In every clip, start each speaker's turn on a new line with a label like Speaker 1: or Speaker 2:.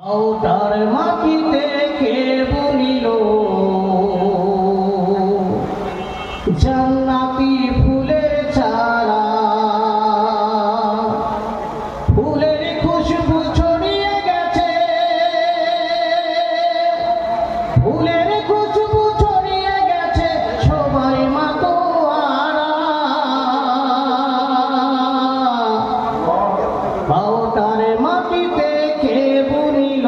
Speaker 1: আওতার মাটিতে কে বুনিল জান্নাতি ফুলের চারা, ফুলের খুশবু ছড়িয়ে গেছে, ফুলের খুশবু ছড়িয়ে গেছে সবাই মাতোয়ারা। আওতার মাটিতে কে বুনিল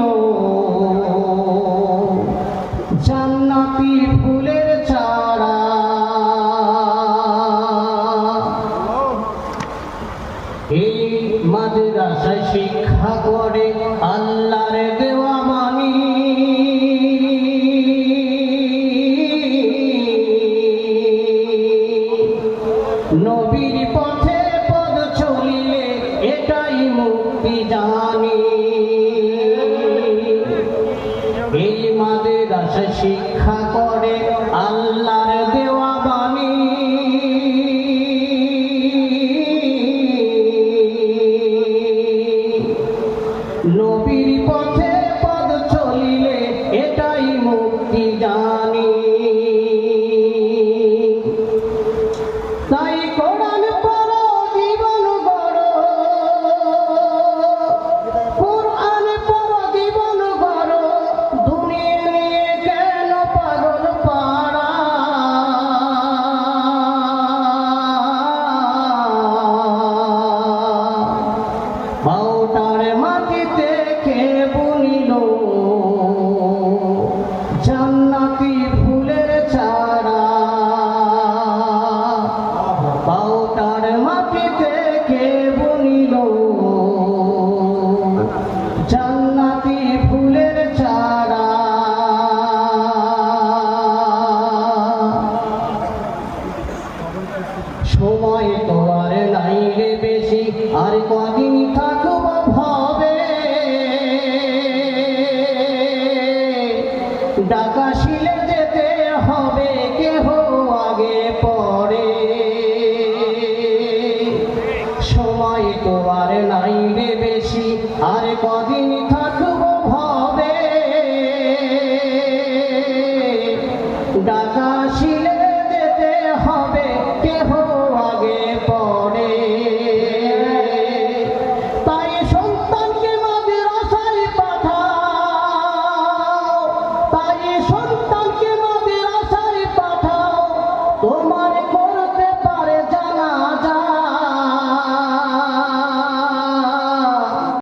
Speaker 1: জান্নাতি ফুলের চারা। এই মাদ্রাসায় শিক্ষা করে আল্লাহর দেওয়া বাণী, নবীর পথে পদ চলিলে এটাই মুক্তি জানি। এই মাদ্রাসায় শিক্ষা করে আল্লাহর দেওয়া বাণী, নবীর পথে পদ চলিলে এটাই মুক্তি জানি। তাই কোরআন পড়ো জীবন গড়ো, কোরআন পড়ো জীবন গড়ো, দুনিয়া নিয়ে কেন পাগল পাড়া। আওতার মাটিতে কে বুনিল জান্নাতি ফুলের চারা, আওতার মাটিতে কে বুনিল জান্নাতি ফুলের চারা। সময় তো আর নাই রে বেশি, আর কদিন থাকব ভাবে, ডাকা শিলে যেতে হবে কেহ আগে পরে। সময় তো আর নাই রে বেশি, আর কদিন থাকব